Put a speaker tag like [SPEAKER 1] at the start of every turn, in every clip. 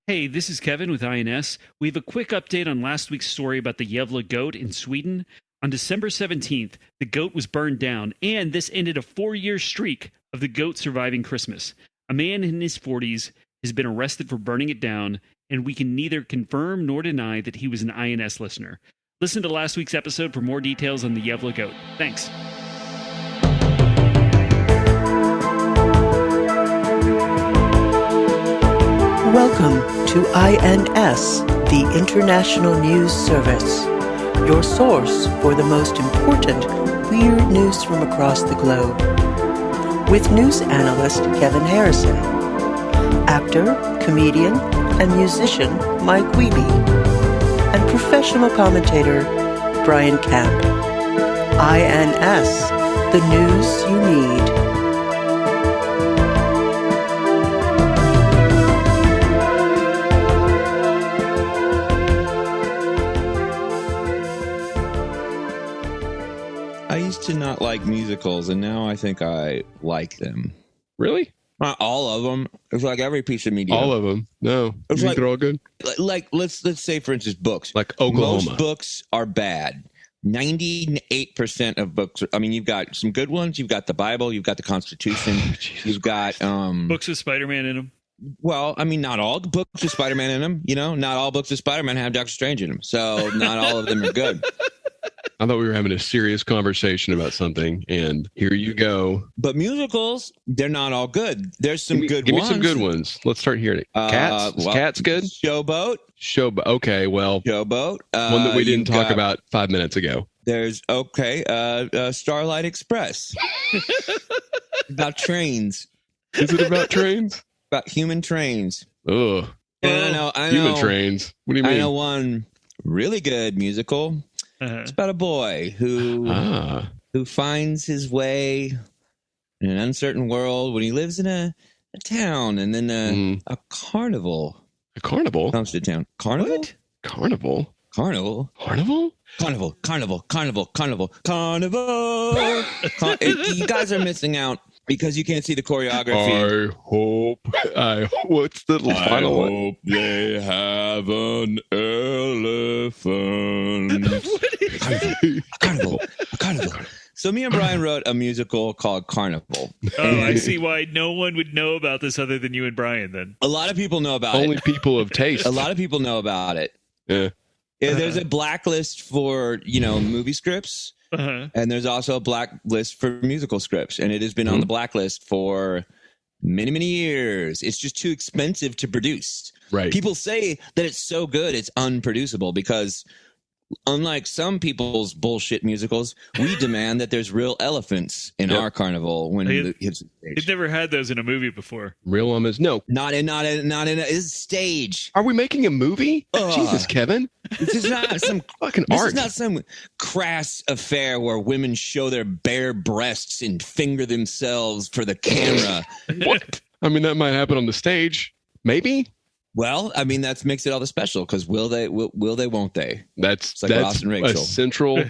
[SPEAKER 1] Hey, this is Kevin with INS. We have a quick update on last week's story about the Gävle goat in Sweden. On December 17th, the goat was burned down, and this ended a 4-year streak of the goat surviving Christmas. A man in his 40s has been arrested for burning it down, and we can neither confirm nor deny that he was an INS listener. Listen to last week's episode for more details on the Gävle goat. Thanks.
[SPEAKER 2] Welcome to INS, the International News Service, your source for the most important weird news from across the globe. With news analyst Kevin Harrison, actor, comedian, and musician Mike Wiebe, and professional commentator Brian Camp. INS, the news you need.
[SPEAKER 3] I used to not like musicals, and now I think I like them.
[SPEAKER 4] Really?
[SPEAKER 3] Not all of them. It's like every piece of media.
[SPEAKER 4] All of them? No.
[SPEAKER 3] It's
[SPEAKER 4] You
[SPEAKER 3] like-
[SPEAKER 4] think they're all good?
[SPEAKER 3] Like let's say, for instance, books.
[SPEAKER 4] Like Oklahoma.
[SPEAKER 3] Most books are bad. 98% of books. You've got some good ones. You've got the Bible. You've got the Constitution. You've got
[SPEAKER 1] Books with Spider-Man in them.
[SPEAKER 3] Well, not all books with Spider-Man in them. Not all books with Spider-Man have Doctor Strange in them. So not all of them are good.
[SPEAKER 4] I thought we were having a serious conversation about something, and here you go.
[SPEAKER 3] But musicals, they're not all good. There's some good
[SPEAKER 4] Give
[SPEAKER 3] ones.
[SPEAKER 4] me some good ones. Let's start hearing it. Cats? Is Cats good?
[SPEAKER 3] Showboat.
[SPEAKER 4] Okay, well,
[SPEAKER 3] Showboat.
[SPEAKER 4] one that we didn't
[SPEAKER 3] you've
[SPEAKER 4] talk
[SPEAKER 3] got-
[SPEAKER 4] about 5 minutes ago.
[SPEAKER 3] There's Starlight Express. About trains.
[SPEAKER 4] Is it about trains?
[SPEAKER 3] About human trains.
[SPEAKER 4] Ugh.
[SPEAKER 3] And I know.
[SPEAKER 4] Human trains. What do you mean?
[SPEAKER 3] I know one really good musical. It's about a boy who finds his way in an uncertain world when he lives in a town, and then a carnival.
[SPEAKER 4] A carnival?
[SPEAKER 3] Comes to town. Carnival?
[SPEAKER 1] What?
[SPEAKER 4] Carnival?
[SPEAKER 3] Carnival?
[SPEAKER 4] Carnival?
[SPEAKER 3] Carnival, carnival, carnival, carnival, carnival. You guys are missing out because you can't see the choreography.
[SPEAKER 4] What's the final one?
[SPEAKER 3] hope they have an elephant. Carnival. So me and Brian wrote a musical called Carnival.
[SPEAKER 1] Oh, I see why no one would know about this other than you and Brian then.
[SPEAKER 3] A lot of people know about
[SPEAKER 4] Only
[SPEAKER 3] it.
[SPEAKER 4] people of taste.
[SPEAKER 3] A lot of people know about it.
[SPEAKER 4] Yeah.
[SPEAKER 3] Yeah, there's a blacklist for, movie scripts. And there's also a blacklist for musical scripts. And it has been on the blacklist for many, many years. It's just too expensive to produce.
[SPEAKER 4] Right.
[SPEAKER 3] People say that it's so good, it's unproducible because unlike some people's bullshit musicals, we demand that there's real elephants in our carnival when it hits the stage.
[SPEAKER 1] You've never had those in a movie before.
[SPEAKER 4] Real is no.
[SPEAKER 3] Not in a stage.
[SPEAKER 4] Are we making a movie?
[SPEAKER 3] Ugh.
[SPEAKER 4] Jesus, Kevin.
[SPEAKER 3] This is not some
[SPEAKER 4] Fucking
[SPEAKER 3] This
[SPEAKER 4] art.
[SPEAKER 3] is not some crass affair where women show their bare breasts and finger themselves for the camera.
[SPEAKER 4] What? That might happen on the stage. Maybe.
[SPEAKER 3] Well, that makes it all the special because will they, won't they?
[SPEAKER 4] That's
[SPEAKER 3] like Ross and Rachel.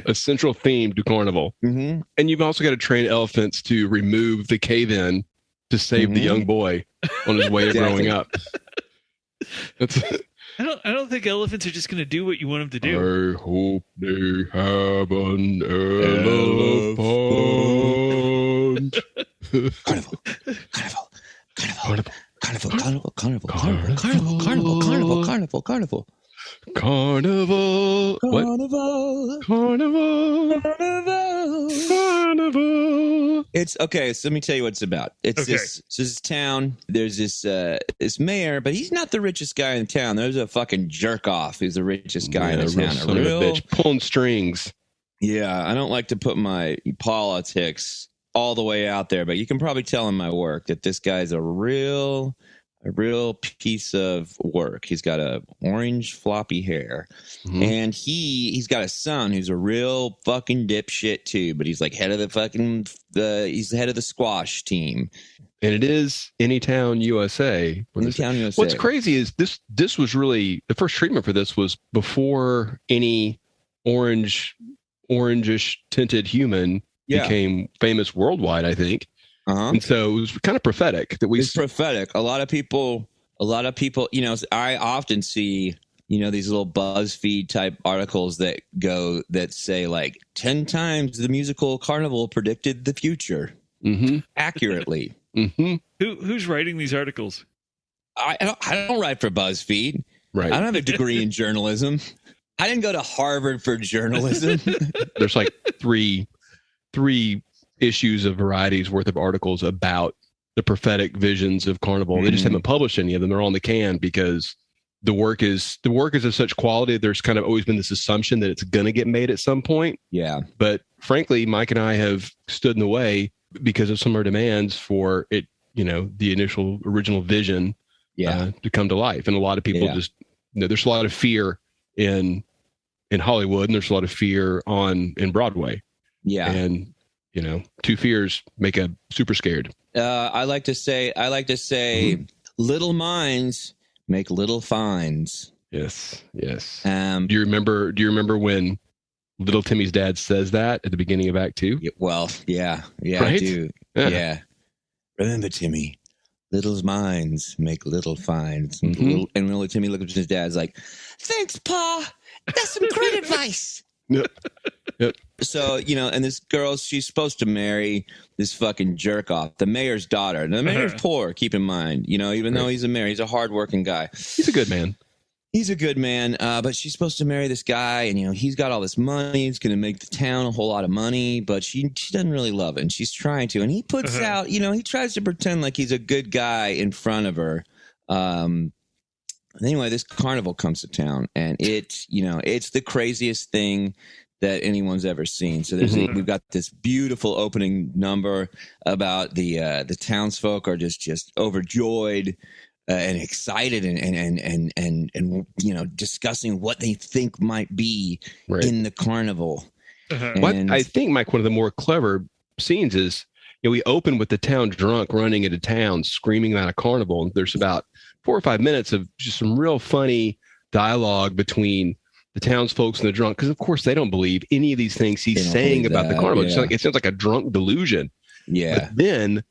[SPEAKER 4] a central theme to Carnival.
[SPEAKER 3] Mm-hmm.
[SPEAKER 4] And you've also got to train elephants to remove the cave-in to save the young boy on his way to growing up. That's.
[SPEAKER 1] I don't think elephants are just going to do what you want them to do.
[SPEAKER 4] I hope they have an elephant.
[SPEAKER 3] Carnival.
[SPEAKER 4] Carnival. What? Carnival.
[SPEAKER 3] It's okay. So let me tell you what it's about. It's this town. There's this mayor, but he's not the richest guy in town. There's a fucking jerk off who's the richest guy in the town.
[SPEAKER 4] Son of a bitch pulling strings.
[SPEAKER 3] Yeah, I don't like to put my politics all the way out there, but you can probably tell in my work that this guy's a real piece of work. He's got a orange floppy hair, and he's got a son who's a real fucking dipshit too. But he's like head of he's the head of the squash team.
[SPEAKER 4] And it is Anytown, USA.
[SPEAKER 3] Anytown, USA.
[SPEAKER 4] What's crazy is this was really the first treatment for this was before any orangish tinted human became famous worldwide, I think. And so it was kind of prophetic that
[SPEAKER 3] It's prophetic. A lot of people a lot of people, I often see, these little BuzzFeed type articles that say like 10 times the musical Carnival predicted the future accurately.
[SPEAKER 1] Who's writing these articles?
[SPEAKER 3] I don't write for BuzzFeed.
[SPEAKER 4] Right.
[SPEAKER 3] I don't have a degree in journalism. I didn't go to Harvard for journalism.
[SPEAKER 4] There's like three issues of Variety's worth of articles about the prophetic visions of Carnival. They just haven't published any of them. They're all in the can because the work is of such quality. There's kind of always been this assumption that it's going to get made at some point.
[SPEAKER 3] Yeah.
[SPEAKER 4] But frankly, Mike and I have stood in the way because of some of our demands for it, the original vision to come to life. And a lot of people just, there's a lot of fear in Hollywood, and there's a lot of fear in Broadway.
[SPEAKER 3] Yeah.
[SPEAKER 4] And, two fears make a super scared.
[SPEAKER 3] I like to say, little minds make little finds.
[SPEAKER 4] Yes. Yes.
[SPEAKER 3] Do
[SPEAKER 4] you remember when little Timmy's dad says that at the beginning of Act 2?
[SPEAKER 3] Well, yeah, right? I do. Yeah. Remember, Timmy, little minds make little finds. And little Timmy looks at his dad's like, thanks, Pa. That's some great advice.
[SPEAKER 4] Yep.
[SPEAKER 3] So, and this girl, she's supposed to marry this fucking jerk off, the mayor's daughter. And the mayor's poor, keep in mind, even though he's a mayor, he's a hardworking guy.
[SPEAKER 4] He's a good man.
[SPEAKER 3] He's a good man, but she's supposed to marry this guy, and he's got all this money. He's going to make the town a whole lot of money, but she doesn't really love it, and she's trying to. And he puts out, he tries to pretend like he's a good guy in front of her. Anyway, this carnival comes to town, and it's the craziest thing that anyone's ever seen. So we've got this beautiful opening number about the townsfolk are just overjoyed. And excited and discussing what they think might be in the carnival.
[SPEAKER 4] I think, Mike, one of the more clever scenes is we open with the town drunk running into town screaming about a carnival, and there's about 4 or 5 minutes of just some real funny dialogue between the townsfolk and the drunk, because of course they don't believe any of these things he's saying about the carnival. It sounds like a drunk delusion.
[SPEAKER 3] Yeah.
[SPEAKER 4] But then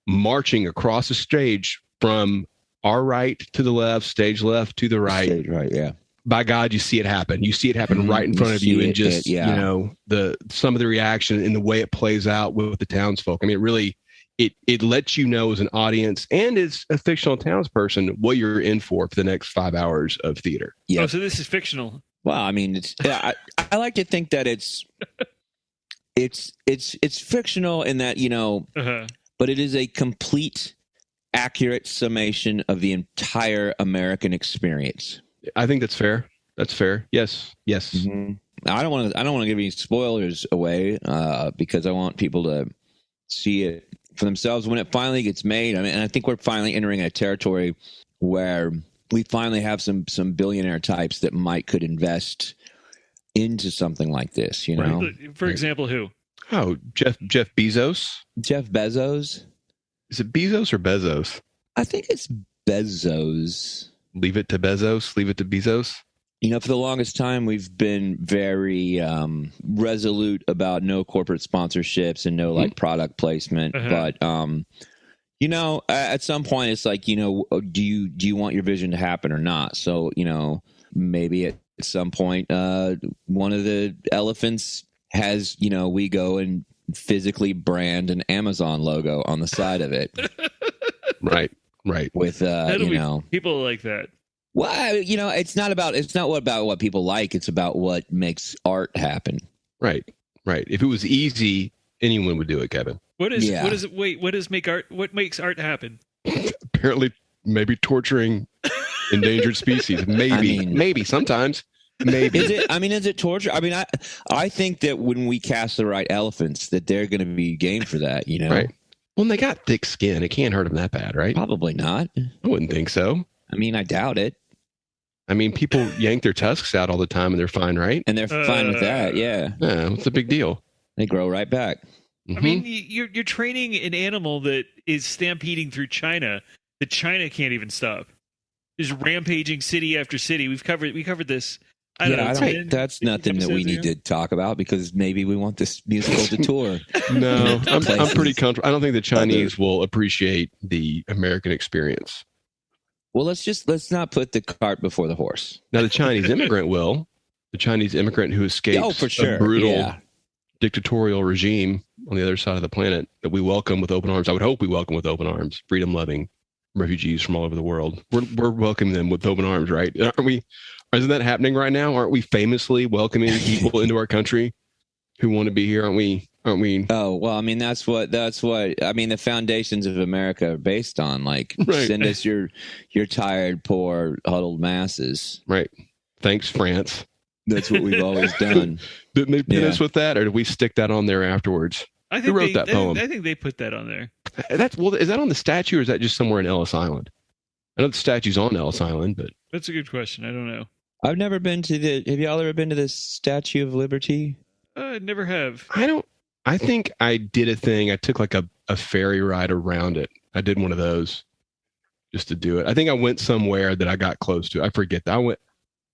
[SPEAKER 4] marching across the stage from our right to the left, stage left to the right.
[SPEAKER 3] Stage right, yeah.
[SPEAKER 4] By God, you see it happen. You see it happen right in front of you, and just some of the reaction and the way it plays out with the townsfolk. I mean, it really it lets you know as an audience and as a fictional townsperson what you're in for the next 5 hours of theater.
[SPEAKER 1] Yeah. Oh, so this is fictional.
[SPEAKER 3] Well, I mean, I like to think that it's fictional in that but it is a complete, accurate summation of the entire American experience.
[SPEAKER 4] I think that's fair. That's fair. Yes.
[SPEAKER 3] Mm-hmm. I don't want to give any spoilers away because I want people to see it for themselves when it finally gets made. I mean, and I think we're finally entering a territory where we finally have some billionaire types that could invest into something like this.
[SPEAKER 1] Right. For example, who?
[SPEAKER 4] Oh, Jeff Bezos.
[SPEAKER 3] Jeff Bezos.
[SPEAKER 4] Is it Bezos or Bezos?
[SPEAKER 3] I think it's Bezos.
[SPEAKER 4] Leave it to Bezos. Leave it to Bezos.
[SPEAKER 3] For the longest time, we've been very resolute about no corporate sponsorships and no product placement. But at some point, it's like do you want your vision to happen or not? So maybe at some point, one of the elephants has we go and physically brand an Amazon logo on the side of it.
[SPEAKER 4] Right.
[SPEAKER 3] With
[SPEAKER 1] people like that.
[SPEAKER 3] Well, it's not about what people like. It's about what makes art happen.
[SPEAKER 4] Right. If it was easy, anyone would do it, Kevin.
[SPEAKER 1] What makes art happen?
[SPEAKER 4] Apparently, maybe torturing endangered species. Maybe sometimes. Maybe.
[SPEAKER 3] Is it torture? I mean, I think that when we cast the right elephants, that they're going to be game for that,
[SPEAKER 4] Right. Well, they got thick skin. It can't hurt them that bad, right?
[SPEAKER 3] Probably not.
[SPEAKER 4] I wouldn't think so.
[SPEAKER 3] I mean, I doubt it.
[SPEAKER 4] I mean, people yank their tusks out all the time and they're fine, right?
[SPEAKER 3] And they're fine with that, yeah.
[SPEAKER 4] Yeah, what's the big deal?
[SPEAKER 3] They grow right back.
[SPEAKER 1] I mean, you're training an animal that is stampeding through China that China can't even stop. Just rampaging city after city. We covered this. I don't know.
[SPEAKER 3] That's nothing that we need to talk about because maybe we want this musical to tour.
[SPEAKER 4] No, I'm pretty comfortable. I don't think the Chinese will appreciate the American experience.
[SPEAKER 3] Well, let's not put the cart before the horse.
[SPEAKER 4] Now, the Chinese immigrant will. The Chinese immigrant who escapes
[SPEAKER 3] for sure.
[SPEAKER 4] a brutal dictatorial regime on the other side of the planet that we welcome with open arms. I would hope we welcome with open arms, freedom-loving refugees from all over the world. We're welcoming them with open arms, right? Aren't we? Isn't that happening right now? Aren't we famously welcoming people into our country who want to be here? Aren't we?
[SPEAKER 3] Oh, well, I mean, that's what the foundations of America are based on. Like, send us your tired, poor, huddled masses.
[SPEAKER 4] Right. Thanks, France.
[SPEAKER 3] That's what we've always done.
[SPEAKER 4] Didn't they pin us with that, or did we stick that on there afterwards? Who wrote that poem?
[SPEAKER 1] I think they put that on there.
[SPEAKER 4] Is that on the statue, or is that just somewhere in Ellis Island? I know the statue's on Ellis Island, but
[SPEAKER 1] that's a good question. I don't know.
[SPEAKER 3] I've never been to have y'all ever been to the Statue of Liberty?
[SPEAKER 1] I never have.
[SPEAKER 4] I think I did a thing. I took like a ferry ride around it. I did one of those just to do it. I think I went somewhere that I got close to. I forget that.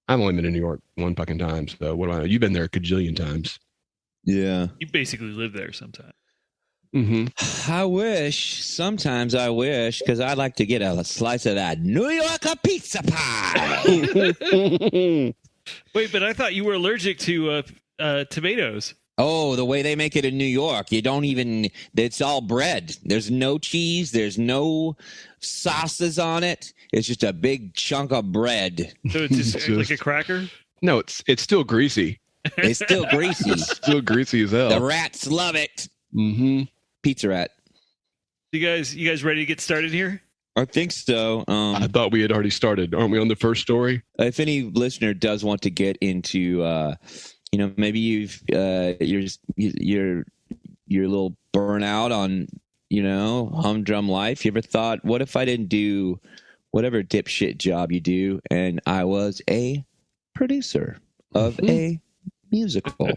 [SPEAKER 4] I've only been to New York one fucking time. So what do I know? You've been there a cajillion times.
[SPEAKER 3] Yeah.
[SPEAKER 1] You basically live there sometime.
[SPEAKER 4] Mm-hmm.
[SPEAKER 3] I wish. Sometimes I wish, because I'd like to get a slice of that New Yorker pizza pie.
[SPEAKER 1] Wait, but I thought you were allergic to tomatoes.
[SPEAKER 3] Oh, the way they make it in New York. It's all bread. There's no cheese. There's no sauces on it. It's just a big chunk of bread.
[SPEAKER 1] So it's just like a cracker?
[SPEAKER 4] No, it's still greasy.
[SPEAKER 3] It's still greasy.
[SPEAKER 4] It's still greasy as hell.
[SPEAKER 3] The rats love it.
[SPEAKER 4] Mm-hmm.
[SPEAKER 3] Pizza rat.
[SPEAKER 1] You guys ready to get started here?
[SPEAKER 3] I think so.
[SPEAKER 4] I thought we had already started. Aren't we on the first story?
[SPEAKER 3] If any listener does want to get into... maybe you're a little burnout on, humdrum life. You ever thought, what if I didn't do whatever dipshit job you do, and I was a producer of a musical?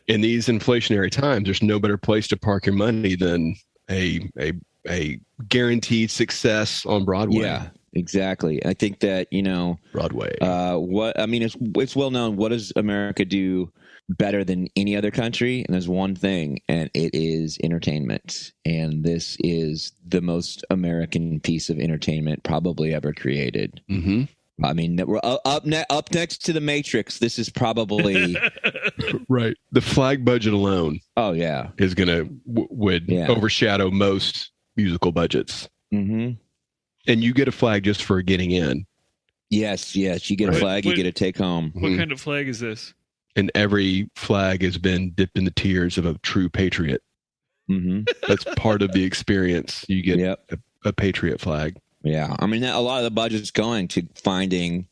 [SPEAKER 4] In these inflationary times, there's no better place to park your money than a guaranteed success on Broadway.
[SPEAKER 3] Yeah. Exactly. I think that,
[SPEAKER 4] Broadway.
[SPEAKER 3] It's well known. What does America do better than any other country? And there's one thing, and it is entertainment. And this is the most American piece of entertainment probably ever created.
[SPEAKER 4] Mm-hmm.
[SPEAKER 3] I mean, we're up next to The Matrix. This is probably
[SPEAKER 4] right. The flag budget alone.
[SPEAKER 3] Oh yeah,
[SPEAKER 4] is gonna would overshadow most musical budgets.
[SPEAKER 3] Mm-hmm.
[SPEAKER 4] And you get a flag just for getting in.
[SPEAKER 3] Yes. You get a flag, you get to take home.
[SPEAKER 1] What kind of flag is this?
[SPEAKER 4] And every flag has been dipped in the tears of a true patriot.
[SPEAKER 3] Mm-hmm.
[SPEAKER 4] That's part of the experience. You get a patriot flag.
[SPEAKER 3] Yeah. I mean, a lot of the budget's going to finding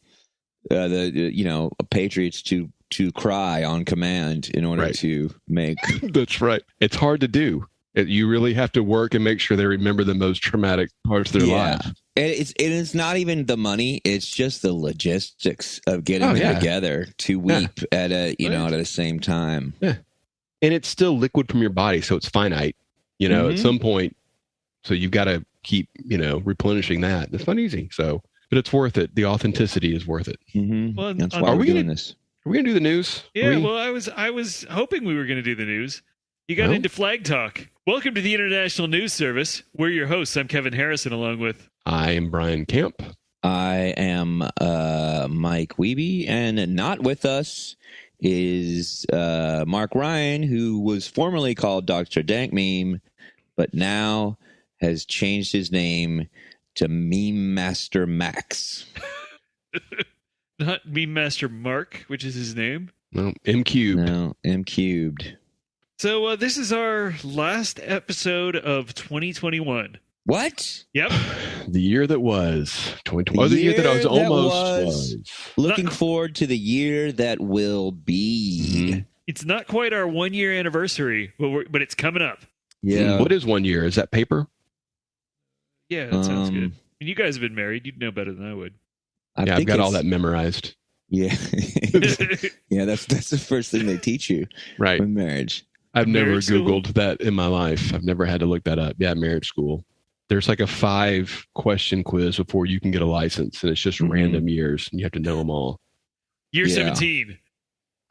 [SPEAKER 3] patriots to cry on command in order to make.
[SPEAKER 4] That's right. It's hard to do. You really have to work and make sure they remember the most traumatic parts of their life.
[SPEAKER 3] And it's not even the money; it's just the logistics of getting them together to weep at at the same time.
[SPEAKER 4] Yeah, and it's still liquid from your body, so it's finite. At some point, so you've got to keep replenishing that. It's not easy, but it's worth it. The authenticity is worth it.
[SPEAKER 3] Mm-hmm.
[SPEAKER 1] Well,
[SPEAKER 3] that's why we're doing this.
[SPEAKER 4] Are we gonna do the news?
[SPEAKER 1] Yeah. Well, I was hoping we were going to do the news. You got into flag talk. Welcome to the International News Service. We're your hosts. I'm Kevin Harrison, along with...
[SPEAKER 4] I am Brian Camp.
[SPEAKER 3] I am Mike Wiebe, and not with us is Mark Ryan, who was formerly called Dr. Dank Meme, but now has changed his name to Meme Master Max.
[SPEAKER 1] Not Meme Master Mark, which is his name.
[SPEAKER 4] No, M cubed.
[SPEAKER 3] No, M cubed.
[SPEAKER 1] So this is our last episode of 2021.
[SPEAKER 3] What?
[SPEAKER 1] Yep.
[SPEAKER 4] The year that was 2020. Oh, the year that I was almost.
[SPEAKER 3] Looking forward to the year that will be.
[SPEAKER 4] Mm-hmm.
[SPEAKER 1] It's not quite our 1 year anniversary, but it's coming up.
[SPEAKER 3] Yeah.
[SPEAKER 4] What is 1 year? Is that paper?
[SPEAKER 1] Yeah, that sounds good. And you guys have been married. You'd know better than I would.
[SPEAKER 4] I've got all that memorized.
[SPEAKER 3] Yeah. Yeah, that's the first thing they teach you.
[SPEAKER 4] Right.
[SPEAKER 3] In marriage.
[SPEAKER 4] I've never Googled that in my life. I've never had to look that up. Yeah, marriage school. There's like a 5-question quiz before you can get a license, and it's just random years, and you have to know them all.
[SPEAKER 1] Year 17.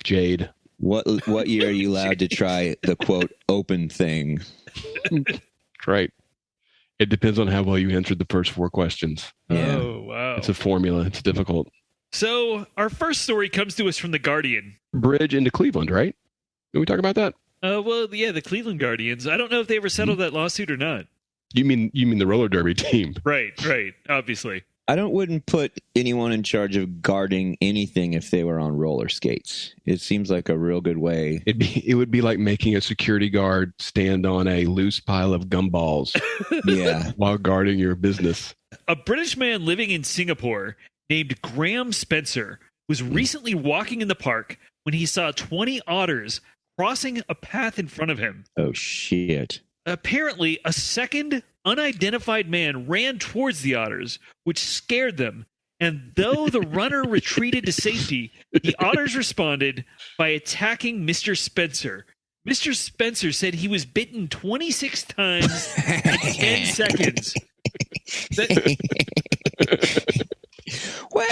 [SPEAKER 4] Jade.
[SPEAKER 3] What year are you allowed to try the quote open thing?
[SPEAKER 4] Right. It depends on how well you answered the first 4 questions.
[SPEAKER 3] Yeah.
[SPEAKER 1] Oh, wow.
[SPEAKER 4] It's a formula. It's difficult.
[SPEAKER 1] So our first story comes to us from The Guardian.
[SPEAKER 4] Bridge into Cleveland, right? Did we talk about that?
[SPEAKER 1] Well, yeah, the Cleveland Guardians. I don't know if they ever settled that lawsuit or not.
[SPEAKER 4] You mean the roller derby team?
[SPEAKER 1] Right, obviously.
[SPEAKER 3] Wouldn't put anyone in charge of guarding anything if they were on roller skates. It seems like a real good way.
[SPEAKER 4] It would be like making a security guard stand on a loose pile of gumballs
[SPEAKER 3] Yeah.
[SPEAKER 4] while guarding your business.
[SPEAKER 1] A British man living in Singapore named Graham Spencer was recently walking in the park when he saw 20 otters crossing a path in front of him.
[SPEAKER 3] Oh, shit.
[SPEAKER 1] Apparently, a second unidentified man ran towards the otters, which scared them. And though the runner retreated to safety, the otters responded by attacking Mr. Spencer. Mr. Spencer said he was bitten 26 times in 10 seconds.
[SPEAKER 3] Well,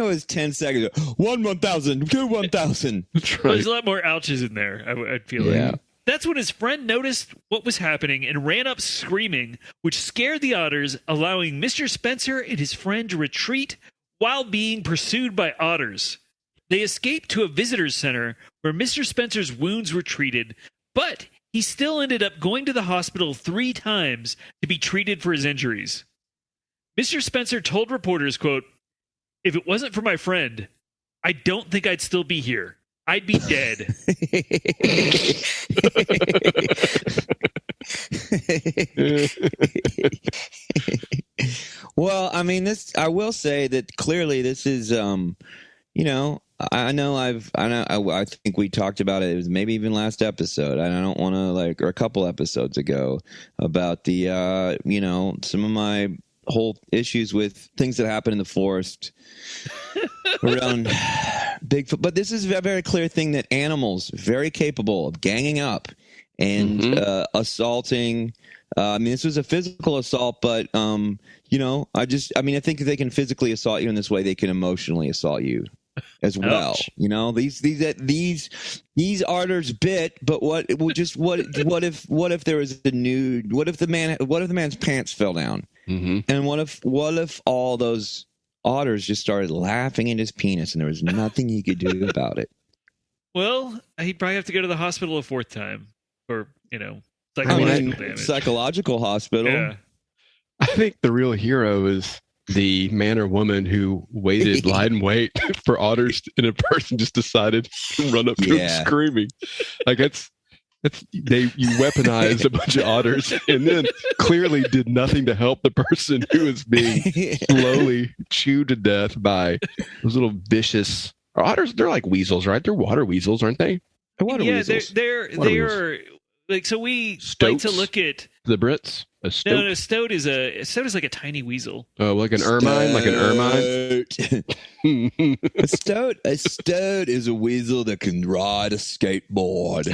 [SPEAKER 3] it's 10 seconds. 1,000, 2 1,000.
[SPEAKER 4] That's
[SPEAKER 1] There's
[SPEAKER 4] right.
[SPEAKER 1] a lot more ouches in there, I feel
[SPEAKER 3] Yeah.
[SPEAKER 1] like. That's when his friend noticed what was happening and ran up screaming, which scared the otters, allowing Mr. Spencer and his friend to retreat while being pursued by otters. They escaped to a visitor's center where Mr. Spencer's wounds were treated, but he still ended up going to the hospital 3 times to be treated for his injuries. Mr. Spencer told reporters, quote, "If it wasn't for my friend, I don't think I'd still be here. I'd be dead."
[SPEAKER 3] Well, I mean, I will say that clearly this is, I think we talked about it. It was maybe even last episode. I don't want to or a couple episodes ago about the, some of my whole issues with things that happen in the forest around Bigfoot. But this is a very clear thing that animals very capable of ganging up and assaulting. This was a physical assault, but I think if they can physically assault you in this way, they can emotionally assault you as well.
[SPEAKER 1] Ouch.
[SPEAKER 3] These otters bit, but what if there was a nude? What if the man's pants fell down?
[SPEAKER 4] Mm-hmm.
[SPEAKER 3] And what if all those otters just started laughing at his penis and there was nothing he could do about it?
[SPEAKER 1] Well, he'd probably have to go to the hospital a 4th time for, psychological damage.
[SPEAKER 3] Psychological hospital.
[SPEAKER 1] Yeah.
[SPEAKER 4] I think the real hero is the man or woman who lied in wait for otters, and a person just decided to run up to him screaming. You weaponized a bunch of otters and then clearly did nothing to help the person who was being slowly chewed to death by those little vicious otters. They're like weasels, right? They're water weasels, aren't they?
[SPEAKER 1] Weasels. They're so we
[SPEAKER 4] Stoats?
[SPEAKER 1] like to look at
[SPEAKER 4] The Brits? A stoat?
[SPEAKER 1] no, stoat is like a tiny weasel.
[SPEAKER 4] Oh, like an ermine? Like an ermine?
[SPEAKER 3] A stoat is a weasel that can ride a skateboard.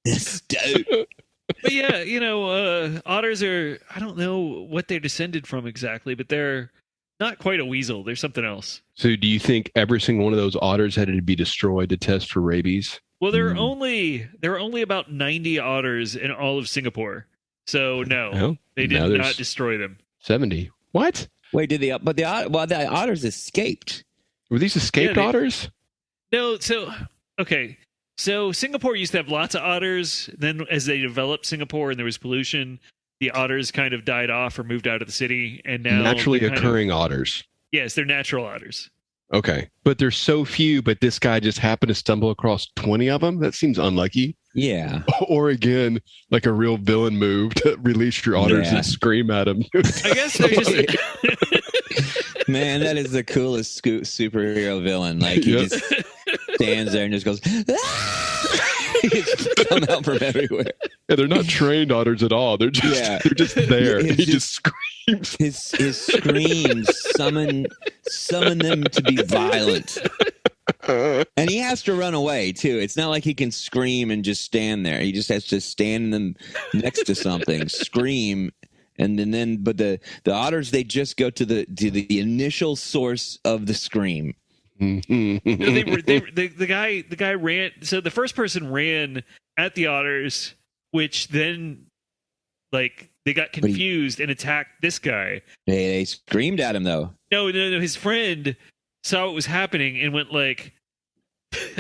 [SPEAKER 3] Stoat.
[SPEAKER 1] But yeah, otters are, I don't know what they're descended from exactly, but they're not quite a weasel. They're something else.
[SPEAKER 4] So do you think every single one of those otters had to be destroyed to test for rabies?
[SPEAKER 1] Well, there are only about 90 otters in all of Singapore. So no,
[SPEAKER 4] Oh,
[SPEAKER 1] they
[SPEAKER 4] now
[SPEAKER 1] did
[SPEAKER 4] there's
[SPEAKER 1] not destroy them.
[SPEAKER 4] 70. What?
[SPEAKER 3] Wait, the otters escaped.
[SPEAKER 4] Were these escaped otters?
[SPEAKER 1] No, so Singapore used to have lots of otters. Then as they developed Singapore and there was pollution, the otters kind of died off or moved out of the city. And now
[SPEAKER 4] Naturally occurring otters.
[SPEAKER 1] Yes, they're natural otters.
[SPEAKER 4] Okay. But there's so few, but this guy just happened to stumble across 20 of them? That seems unlucky.
[SPEAKER 3] Yeah.
[SPEAKER 4] Or again, like a real villain move to release your otters and scream at them.
[SPEAKER 1] I guess they're just...
[SPEAKER 3] Man, that is the coolest superhero villain. Like, he just stands there and just goes, ah! He just come out from everywhere.
[SPEAKER 4] Yeah, they're not trained otters at all. They're just there. He just screams.
[SPEAKER 3] His screams summon them to be violent. And he has to run away too. It's not like he can scream and just stand there. He just has to stand them next to something, scream, and then but the otters, they just go to the initial source of the scream.
[SPEAKER 1] The guy ran. So the first person ran at the otters, which then like they got confused and attacked this guy.
[SPEAKER 3] They screamed at him though.
[SPEAKER 1] No, his friend saw what was happening and went like,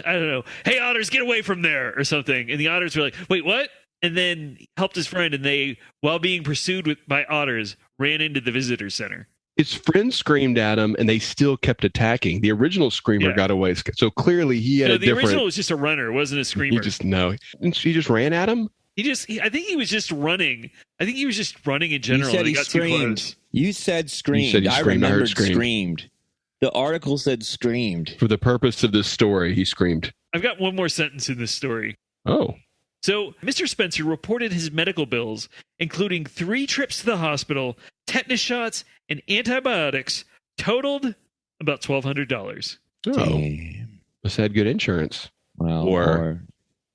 [SPEAKER 1] I don't know, hey otters, get away from there or something. And the otters were like, wait, what? And then helped his friend, and they, while being pursued by otters, ran into the visitor center.
[SPEAKER 4] His friend screamed at him, and they still kept attacking. The original screamer got away, so clearly he had a different.
[SPEAKER 1] The original was just a runner, wasn't a screamer.
[SPEAKER 4] He just ran at him.
[SPEAKER 1] I think he was just running. I think he was just running in general.
[SPEAKER 3] You said he screamed. You said screamed. I remembered screamed. The article said screamed.
[SPEAKER 4] For the purpose of this story, he screamed.
[SPEAKER 1] I've got one more sentence in this story.
[SPEAKER 4] Oh.
[SPEAKER 1] So, Mr. Spencer reported his medical bills, including 3 trips to the hospital, tetanus shots, and antibiotics, totaled about $1,200.
[SPEAKER 4] Oh. Damn. Must have had good insurance.
[SPEAKER 3] Well,
[SPEAKER 4] or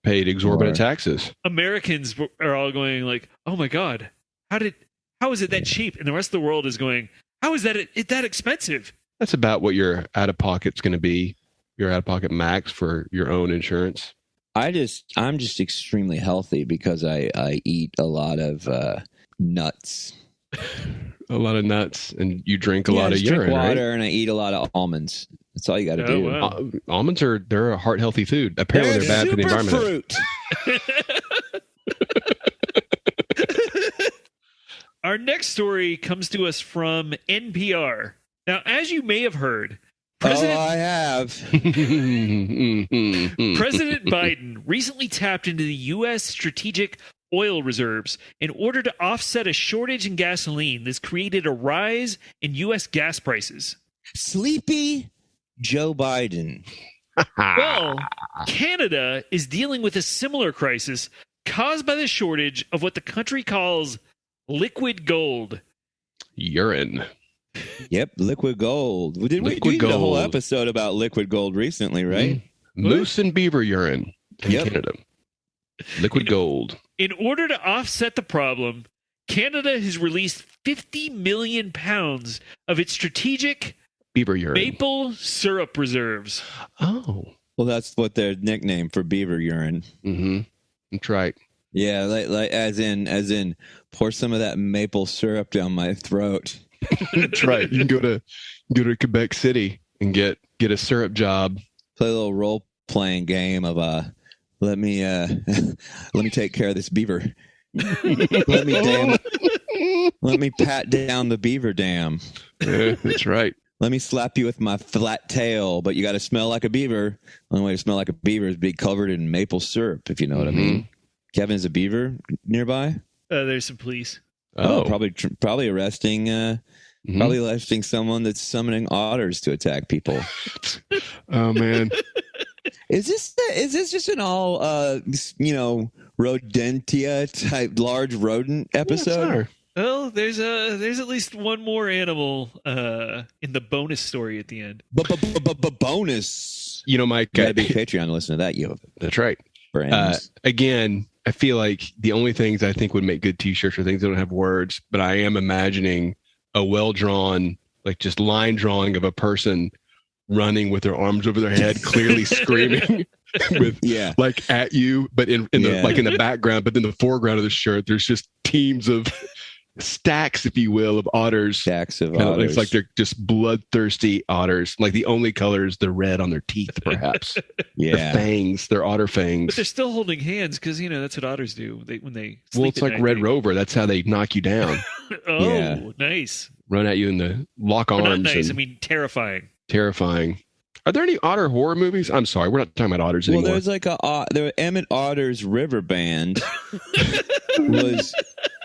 [SPEAKER 4] paid exorbitant taxes.
[SPEAKER 1] Americans are all going like, oh my God, how is it that cheap? And the rest of the world is going, how is that expensive?
[SPEAKER 4] That's about what your out-of-pocket's going to be, your out-of-pocket max for your own insurance.
[SPEAKER 3] I'm just extremely healthy because I eat a lot of nuts.
[SPEAKER 4] A lot of nuts, and you drink a lot of urine,
[SPEAKER 3] drink water,
[SPEAKER 4] right?
[SPEAKER 3] and I eat a lot of almonds. That's all you got to do.
[SPEAKER 1] Wow.
[SPEAKER 4] Almonds they're a heart healthy food. Apparently, they're bad for the environment.
[SPEAKER 1] Fruit. Our next story comes to us from NPR. Now, as you may have heard,
[SPEAKER 3] I have.
[SPEAKER 1] President Biden recently tapped into the U.S. strategic oil reserves in order to offset a shortage in gasoline that's created a rise in U.S. gas prices.
[SPEAKER 3] Sleepy Joe Biden.
[SPEAKER 1] Well, Canada is dealing with a similar crisis caused by the shortage of what the country calls liquid gold.
[SPEAKER 4] Urine.
[SPEAKER 3] Yep, liquid gold. We did a whole episode about liquid gold recently, right?
[SPEAKER 4] Moose and beaver urine in Canada. Liquid gold.
[SPEAKER 1] In order to offset the problem, Canada has released 50 million pounds of its strategic
[SPEAKER 4] beaver urine
[SPEAKER 1] maple syrup reserves.
[SPEAKER 4] Oh.
[SPEAKER 3] Well, that's what their nickname for beaver urine.
[SPEAKER 4] Mm-hmm. That's right.
[SPEAKER 3] Yeah, like as in pour some of that maple syrup down my throat.
[SPEAKER 4] That's right. You can go to Quebec City and get a syrup job.
[SPEAKER 3] Play a little role playing game of let me take care of this beaver. let me pat down the beaver dam.
[SPEAKER 4] Yeah, that's right.
[SPEAKER 3] Let me slap you with my flat tail, but you got to smell like a beaver. The only way to smell like a beaver is be covered in maple syrup, if you know what I mean. Kevin, is a beaver nearby?
[SPEAKER 1] There's some police.
[SPEAKER 3] Oh, probably arresting someone that's summoning otters to attack people.
[SPEAKER 4] Oh man,
[SPEAKER 3] is this just an all rodentia type large rodent episode?
[SPEAKER 1] Yeah, well, there's at least one more animal in the bonus story at the end.
[SPEAKER 3] Bonus.
[SPEAKER 4] Mike,
[SPEAKER 3] you got a big Patreon to listen to that.
[SPEAKER 4] That's right. Again, I feel like the only things I think would make good T-shirts are things that don't have words, but I am imagining a well-drawn, like just line drawing of a person running with their arms over their head, clearly screaming with like at you, but in the background, but in the foreground of the shirt, there's just teams of stacks, if you will, of otters.
[SPEAKER 3] Stacks of otters.
[SPEAKER 4] It's like they're just bloodthirsty otters. Like the only color is the red on their teeth, perhaps.
[SPEAKER 3] Yeah.
[SPEAKER 4] The fangs, they're otter fangs.
[SPEAKER 1] But they're still holding hands because, that's what otters do when they sleep.
[SPEAKER 4] Well, it's like Red Rover. That's how they knock you down.
[SPEAKER 1] Nice.
[SPEAKER 4] Run at you in the lock arms.
[SPEAKER 1] Not nice. I mean, terrifying.
[SPEAKER 4] Terrifying. Are there any otter horror movies? I'm sorry, we're not talking about otters anymore.
[SPEAKER 3] Well, there's like the Emmett Otter's River Band was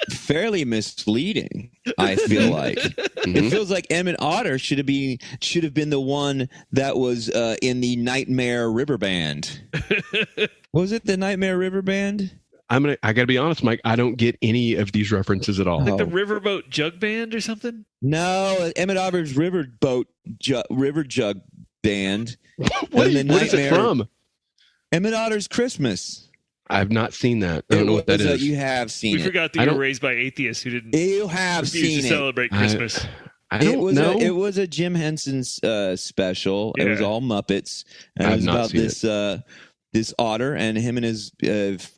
[SPEAKER 3] fairly misleading, I feel like. It feels like Emmett Otter should have been the one that was in the Nightmare River Band. Was it the Nightmare River Band?
[SPEAKER 4] I gotta be honest, Mike, I don't get any of these references at all.
[SPEAKER 1] Like the Riverboat Jug Band or something?
[SPEAKER 3] No, Emmett Otter's River Jug Band.
[SPEAKER 4] What is it from?
[SPEAKER 3] Emmett Otter's Christmas.
[SPEAKER 4] I've not seen that. I don't know what that is.
[SPEAKER 3] You have seen it.
[SPEAKER 1] We forgot that you were raised by atheists who didn't.
[SPEAKER 3] You have seen
[SPEAKER 1] to celebrate Christmas.
[SPEAKER 4] I don't know.
[SPEAKER 3] It was a Jim Henson special. Yeah. It was all Muppets. And it was about this otter, and him and his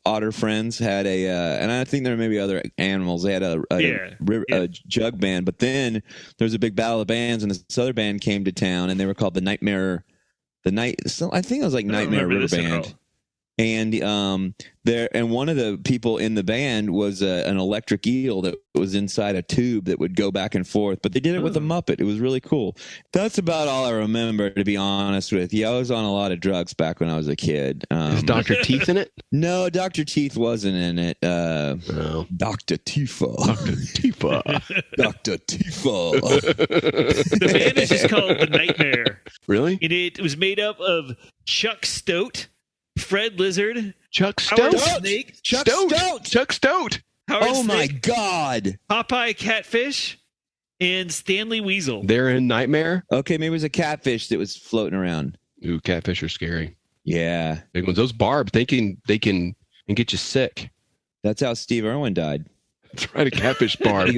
[SPEAKER 3] otter friends had and I think there may be other animals. They had a jug band, but then there was a big battle of bands, and this other band came to town, and they were called the Nightmare. I think it was like Nightmare River Band. And and one of the people in the band was an electric eel that was inside a tube that would go back and forth. But they did it with a Muppet. It was really cool. That's about all I remember, to be honest with you. I was on a lot of drugs back when I was a kid.
[SPEAKER 4] Is Dr. Teeth in it?
[SPEAKER 3] No, Dr. Teeth wasn't in it.
[SPEAKER 4] No.
[SPEAKER 3] Dr. Tifa.
[SPEAKER 4] Dr. Tifa.
[SPEAKER 3] Dr. Tifa.
[SPEAKER 1] The band is just called The Nightmare.
[SPEAKER 4] Really?
[SPEAKER 1] And it was made up of Chuck Stoat, Fred Lizard,
[SPEAKER 4] Chuck Stoat.
[SPEAKER 1] Snake,
[SPEAKER 3] Chuck Stoat.
[SPEAKER 1] Howard
[SPEAKER 3] Oh my
[SPEAKER 1] Snake,
[SPEAKER 3] God.
[SPEAKER 1] Popeye Catfish, and Stanley Weasel.
[SPEAKER 4] They're in Nightmare?
[SPEAKER 3] Okay, maybe it was a catfish that was floating around.
[SPEAKER 4] Ooh, catfish are scary.
[SPEAKER 3] Yeah.
[SPEAKER 4] Big ones. Those barbs, they can get you sick.
[SPEAKER 3] That's how Steve Irwin died.
[SPEAKER 4] That's right, a catfish barb.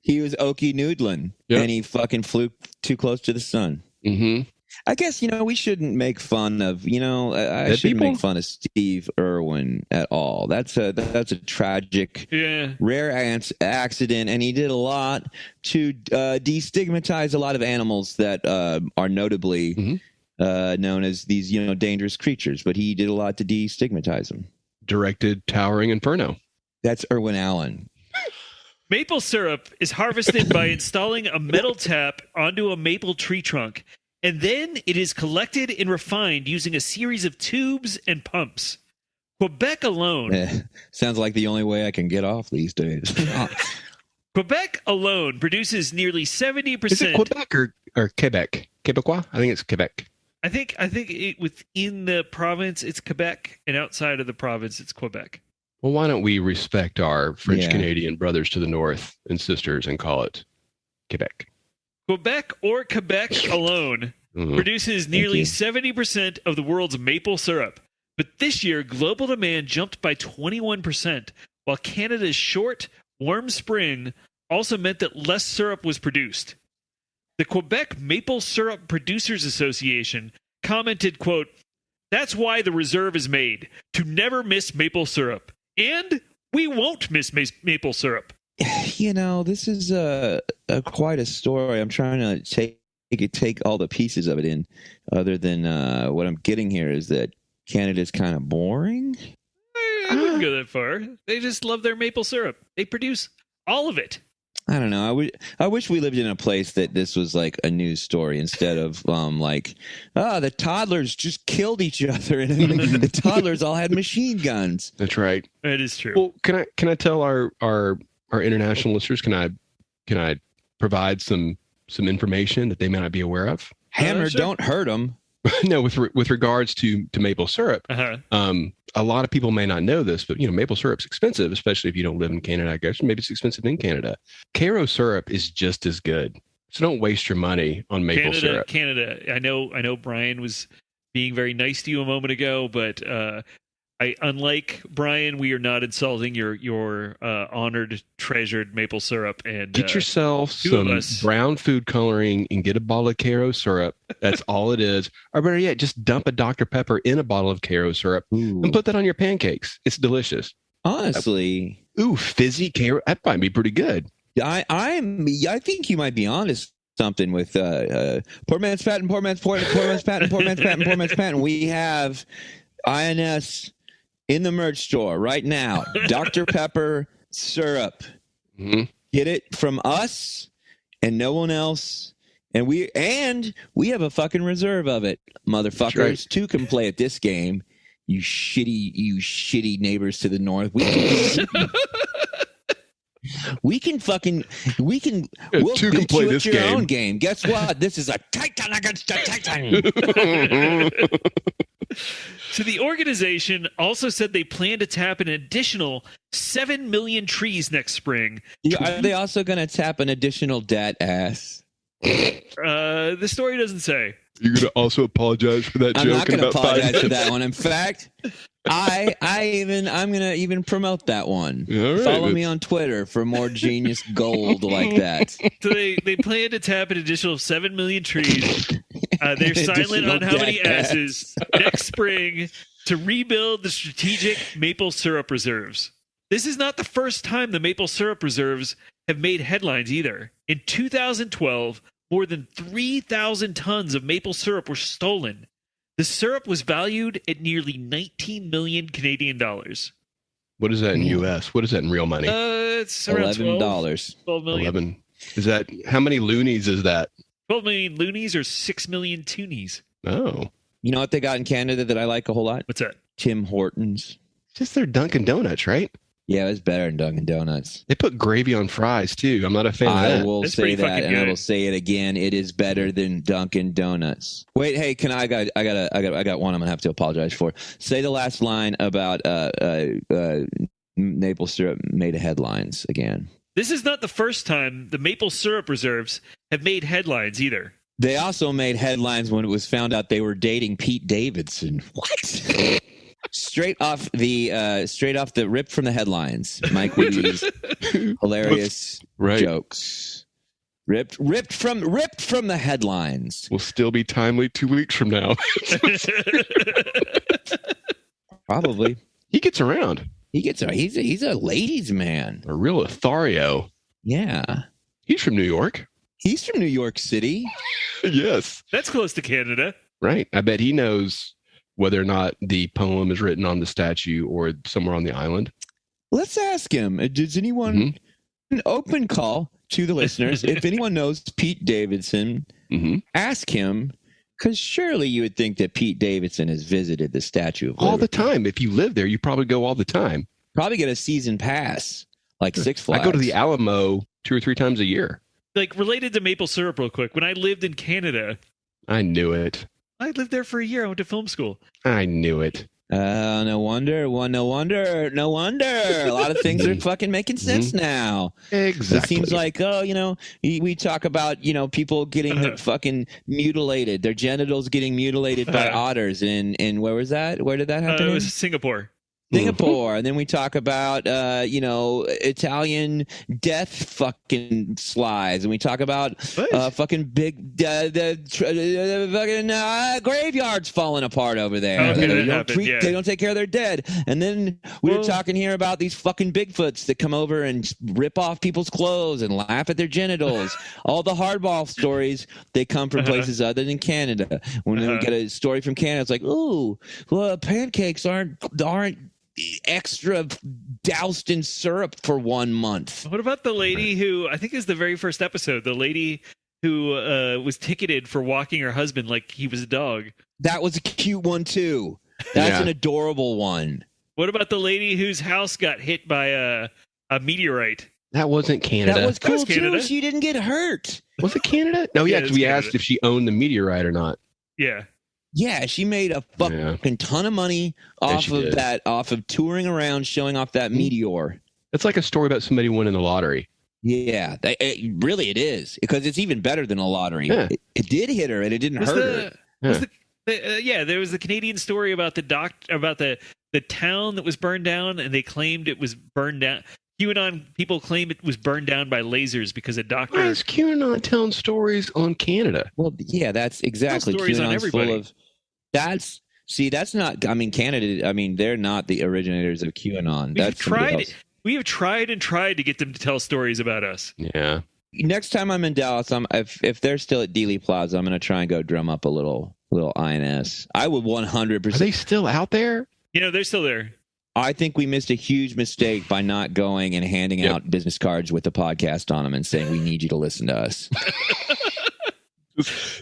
[SPEAKER 3] He was Okie Noodlin, and he fucking flew too close to the sun.
[SPEAKER 4] Mm-hmm.
[SPEAKER 3] I guess, we shouldn't make fun of, I shouldn't make fun of Steve Irwin at all. That's a tragic, rare accident, and he did a lot to destigmatize a lot of animals that are notably known as these, dangerous creatures. But he did a lot to destigmatize them.
[SPEAKER 4] Directed Towering Inferno.
[SPEAKER 3] That's Irwin Allen.
[SPEAKER 1] Maple syrup is harvested by installing a metal tap onto a maple tree trunk, and then it is collected and refined using a series of tubes and pumps. Quebec alone...
[SPEAKER 3] sounds like the only way I can get off these days.
[SPEAKER 1] Quebec alone produces nearly 70%...
[SPEAKER 4] Is it Quebec or Quebec? Quebecois? I think it's Quebec.
[SPEAKER 1] I think within the province, it's Quebec, and outside of the province, it's Quebec.
[SPEAKER 4] Well, why don't we respect our French-Canadian brothers to the north and sisters and call it Quebec? Quebec
[SPEAKER 1] alone produces nearly 70% of the world's maple syrup. But this year, global demand jumped by 21%, while Canada's short, warm spring also meant that less syrup was produced. The Quebec Maple Syrup Producers Association commented, quote, "That's why the reserve is made, to never miss maple syrup. And we won't miss maple syrup."
[SPEAKER 3] This is quite a story. I'm trying to take all the pieces of it in. Other than what I'm getting here is that Canada's kind of boring.
[SPEAKER 1] I wouldn't go that far. They just love their maple syrup. They produce all of it.
[SPEAKER 3] I don't know. I wish we lived in a place that this was like a news story instead of the toddlers just killed each other and the toddlers all had machine guns.
[SPEAKER 4] That's right.
[SPEAKER 1] That is true.
[SPEAKER 4] Well, can I tell our international listeners? Can I provide some information that they may not be aware of?
[SPEAKER 3] Hammer,
[SPEAKER 1] sure.
[SPEAKER 3] Don't hurt them.
[SPEAKER 4] No, with regards to maple syrup, a lot of people may not know this, but maple syrup's expensive, especially if you don't live in Canada. I guess maybe it's expensive in Canada. Cairo syrup is just as good, so don't waste your money on maple syrup.
[SPEAKER 1] Canada. I know. Brian was being very nice to you a moment ago, but unlike Brian, we are not insulting your honored, treasured maple syrup. And
[SPEAKER 4] get yourself some brown food coloring and get a bottle of Cairo syrup. That's all it is. Or better yet, just dump a Dr. Pepper in a bottle of Cairo syrup and put that on your pancakes. It's delicious.
[SPEAKER 3] Honestly,
[SPEAKER 4] fizzy Cairo. That might be pretty good.
[SPEAKER 3] I think you might be honest. Something with poor man's patent, poor man's patent, poor man's patent, poor man's patent, poor man's patent. We have INS. In the merch store right now, Dr. Pepper syrup.
[SPEAKER 4] Mm-hmm.
[SPEAKER 3] Get it from us and no one else. And we have a fucking reserve of it, motherfuckers. Right. Two can play at this game. You shitty neighbors to the north. We'll
[SPEAKER 4] two can
[SPEAKER 3] beat
[SPEAKER 4] play
[SPEAKER 3] you
[SPEAKER 4] this
[SPEAKER 3] at your
[SPEAKER 4] game.
[SPEAKER 3] own game. Guess what? This is a Titan against a Titan.
[SPEAKER 1] So the organization also said they plan to tap an additional 7 million trees next spring.
[SPEAKER 3] Are they also going to tap an additional dat ass?
[SPEAKER 1] The story doesn't say.
[SPEAKER 4] You're going to also apologize for that joke?
[SPEAKER 3] I'm not going to apologize for that one. In fact, I'm going to even promote that one.
[SPEAKER 4] Right,
[SPEAKER 3] Follow me on Twitter for more genius gold like that.
[SPEAKER 1] So they plan to tap an additional 7 million trees. They're silent on how many asses next spring to rebuild the strategic maple syrup reserves. This is not the first time the maple syrup reserves have made headlines either. In 2012, more than 3,000 tons of maple syrup were stolen. The syrup was valued at nearly 19 million Canadian dollars.
[SPEAKER 4] What is that in U.S.? What is that in real money?
[SPEAKER 1] It's around
[SPEAKER 3] $11.
[SPEAKER 1] 12 million.
[SPEAKER 4] 11. Is that, how many loonies is that?
[SPEAKER 1] 12 million loonies or 6 million toonies.
[SPEAKER 4] Oh.
[SPEAKER 3] You know what they got in Canada that I like a whole lot?
[SPEAKER 1] What's that?
[SPEAKER 3] Tim Hortons.
[SPEAKER 4] Just their Dunkin' Donuts, right?
[SPEAKER 3] Yeah, it's better than Dunkin' Donuts.
[SPEAKER 4] They put gravy on fries, too. I'm not a fan of
[SPEAKER 3] I
[SPEAKER 4] that.
[SPEAKER 3] will
[SPEAKER 1] That's
[SPEAKER 3] say
[SPEAKER 1] pretty
[SPEAKER 3] that,
[SPEAKER 1] fucking
[SPEAKER 3] and I
[SPEAKER 1] good.
[SPEAKER 3] will say it again. It is better than Dunkin' Donuts. Wait, hey, can I got one I'm gonna have to apologize for. Say the last line about maple syrup made headlines again.
[SPEAKER 1] This is not the first time the maple syrup reserves have made headlines either.
[SPEAKER 3] They also made headlines when it was found out they were dating Pete Davidson. What? Straight off the rip from the headlines. Mike Woody's hilarious
[SPEAKER 4] Right.
[SPEAKER 3] jokes. Ripped from the headlines.
[SPEAKER 4] Will still be timely 2 weeks from now.
[SPEAKER 3] Probably.
[SPEAKER 4] He gets around.
[SPEAKER 3] He's a ladies' man.
[SPEAKER 4] A real Lothario.
[SPEAKER 3] Yeah.
[SPEAKER 4] He's from New York.
[SPEAKER 3] He's from New York City.
[SPEAKER 4] Yes.
[SPEAKER 1] That's close to Canada.
[SPEAKER 4] Right. I bet he knows whether or not the poem is written on the statue or somewhere on the island.
[SPEAKER 3] Let's ask him. Does anyone an open call to the listeners? If anyone knows Pete Davidson, ask him, because surely you would think that Pete Davidson has visited the Statue of Liberty.
[SPEAKER 4] All the time. If you live there, you probably go all the time.
[SPEAKER 3] Probably get a season pass, like Six Flags.
[SPEAKER 4] I go to the Alamo 2 or 3 times a year.
[SPEAKER 1] Like, related to maple syrup real quick. When I lived in Canada,
[SPEAKER 4] I knew it.
[SPEAKER 1] I lived there for a year. I went to film school.
[SPEAKER 4] I knew it.
[SPEAKER 3] No wonder. A lot of things are fucking making sense now.
[SPEAKER 4] Exactly.
[SPEAKER 3] It seems like, we talk about, people getting fucking mutilated, their genitals getting mutilated by otters. And where was that? Where did that happen?
[SPEAKER 1] It was Singapore.
[SPEAKER 3] Singapore. And then we talk about, Italian death fucking slides. And we talk about fucking big, graveyards falling apart over there.
[SPEAKER 1] Okay,
[SPEAKER 3] They don't take care of their dead. And then we were talking here about these fucking Bigfoots that come over and rip off people's clothes and laugh at their genitals. All the hardball stories, they come from places other than Canada. When we get a story from Canada, it's like, ooh, well, pancakes aren't extra doused in syrup for 1 month.
[SPEAKER 1] What about the lady who, I think is the very first episode, the lady who was ticketed for walking her husband like he was a dog?
[SPEAKER 3] That was a cute one, too. That's an adorable one.
[SPEAKER 1] What about the lady whose house got hit by a meteorite?
[SPEAKER 4] That wasn't Canada.
[SPEAKER 3] That was cool,
[SPEAKER 1] Canada.
[SPEAKER 3] too. She didn't get hurt.
[SPEAKER 4] Was it Canada? No, yeah, because we asked if she owned the meteorite or not.
[SPEAKER 1] Yeah.
[SPEAKER 3] Yeah, she made a fucking ton of money off of touring around, showing off that meteor.
[SPEAKER 4] It's like a story about somebody winning the lottery.
[SPEAKER 3] Yeah, it is, because it's even better than a lottery.
[SPEAKER 4] Yeah.
[SPEAKER 3] It did hit her, and it didn't hurt her.
[SPEAKER 1] There was the Canadian story about the town that was burned down, and they claimed it was burned down. QAnon people claim it was burned down by lasers because a doctor.
[SPEAKER 4] Why is QAnon telling stories on Canada?
[SPEAKER 3] Well, yeah, that's exactly
[SPEAKER 1] stories on
[SPEAKER 3] QAnon's full
[SPEAKER 1] everybody.
[SPEAKER 3] of. That's not. I mean, Canada. I mean, they're not the originators of QAnon.
[SPEAKER 1] We have tried and tried to get them to tell stories about us.
[SPEAKER 4] Yeah.
[SPEAKER 3] Next time I'm in Dallas, if they're still at Dealey Plaza, I'm going to try and go drum up a little INS. I would 100%.
[SPEAKER 4] Are they still out there?
[SPEAKER 1] They're still there.
[SPEAKER 3] I think we missed a huge mistake by not going and handing out business cards with the podcast on them and saying, we need you to listen to us.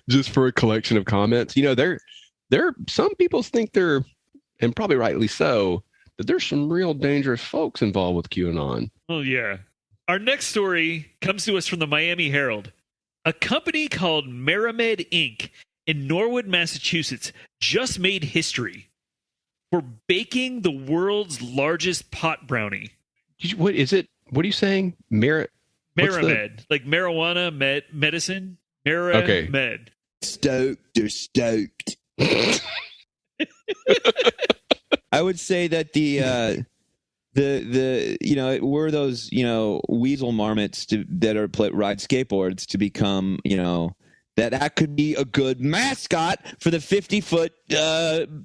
[SPEAKER 4] just for a collection of comments. They're some people think they're, and probably rightly so, that there's some real dangerous folks involved with QAnon.
[SPEAKER 1] Oh, yeah. Our next story comes to us from the Miami Herald. A company called Meramed Inc. in Norwood, Massachusetts, just made history for baking the world's largest pot brownie.
[SPEAKER 4] What is it? What are you saying?
[SPEAKER 1] Meramed, like marijuana medicine. Meramed.
[SPEAKER 3] Okay. Stoked or stoked. I would say that we're those weasel marmots that ride skateboards to become that could be a good mascot for the 50-foot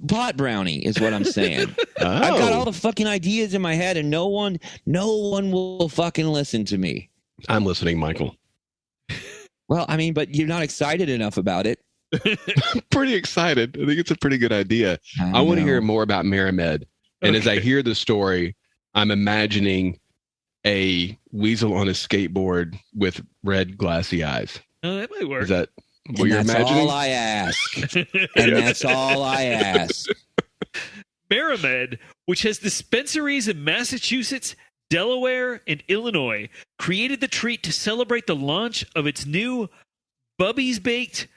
[SPEAKER 3] pot brownie is what I'm saying. I've got all the fucking ideas in my head, and no one will fucking listen to me.
[SPEAKER 4] I'm listening, Michael.
[SPEAKER 3] Well, I mean, but you're not excited enough about it.
[SPEAKER 4] I'm pretty excited. I think it's a pretty good idea. I want to hear more about Maramed. And as I hear the story, I'm imagining a weasel on a skateboard with red glassy eyes.
[SPEAKER 1] Oh, that might work.
[SPEAKER 4] Is that what you're
[SPEAKER 3] that's
[SPEAKER 4] imagining?
[SPEAKER 3] all I ask. And that's all I ask.
[SPEAKER 1] Maramed, which has dispensaries in Massachusetts, Delaware, and Illinois, created the treat to celebrate the launch of its new Bubby's Baked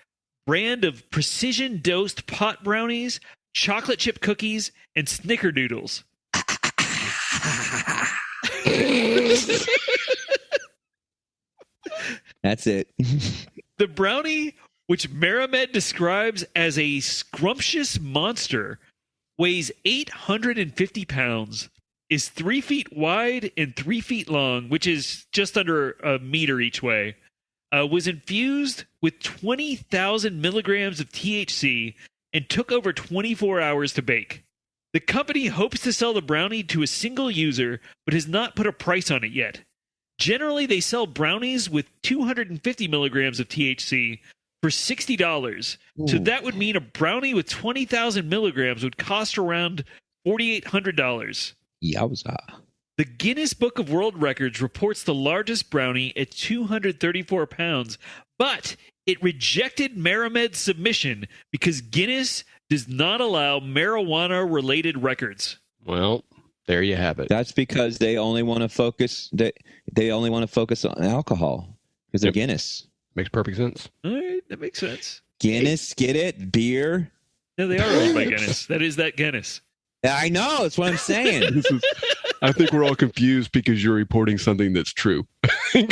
[SPEAKER 1] brand of precision-dosed pot brownies, chocolate chip cookies, and snickerdoodles.
[SPEAKER 3] That's it.
[SPEAKER 1] The brownie, which Maramed describes as a scrumptious monster, weighs 850 pounds, is 3 feet wide and 3 feet long, which is just under a meter each way, was infused with 20,000 milligrams of THC and took over 24 hours to bake. The company hopes to sell the brownie to a single user, but has not put a price on it yet. Generally, they sell brownies with 250 milligrams of THC for $60.
[SPEAKER 3] Ooh.
[SPEAKER 1] So that would mean a brownie with 20,000 milligrams would cost around $4,800.
[SPEAKER 3] Yowza.
[SPEAKER 1] The Guinness Book of World Records reports the largest brownie at 234 pounds, but it rejected Maramed's submission because Guinness does not allow marijuana-related records.
[SPEAKER 4] Well, there you have it.
[SPEAKER 3] That's because they only want to focus. They only want to focus on alcohol because they're Guinness.
[SPEAKER 4] Makes perfect sense.
[SPEAKER 1] All right, that makes sense.
[SPEAKER 3] Guinness, get it? Beer.
[SPEAKER 1] No, they are owned by Guinness. That is that Guinness.
[SPEAKER 3] I know. That's what I'm saying.
[SPEAKER 4] I think we're all confused because you're reporting something that's true.
[SPEAKER 3] Am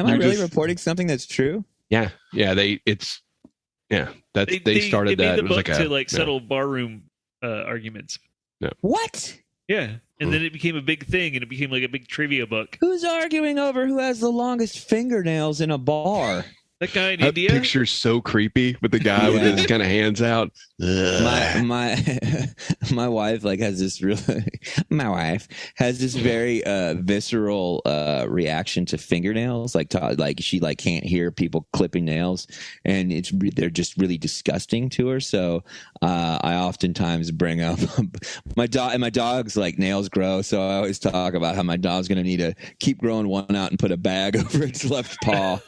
[SPEAKER 3] I really reporting something that's true?
[SPEAKER 4] Yeah. They started
[SPEAKER 1] they
[SPEAKER 4] that.
[SPEAKER 1] made the
[SPEAKER 4] It was
[SPEAKER 1] book to settle barroom arguments.
[SPEAKER 4] No.
[SPEAKER 3] What?
[SPEAKER 1] Yeah. And then it became a big thing, and it became like a big trivia book.
[SPEAKER 3] Who's arguing over who has the longest fingernails in a bar?
[SPEAKER 1] That guy in
[SPEAKER 4] That
[SPEAKER 1] India?
[SPEAKER 4] picture's so creepy with the guy with his kind of hands out.
[SPEAKER 3] My wife has this very visceral reaction to fingernails. She can't hear people clipping nails, and they're just really disgusting to her. So I oftentimes bring up my dog, and my dog's nails grow. So I always talk about how my dog's going to need to keep growing one out and put a bag over its left paw.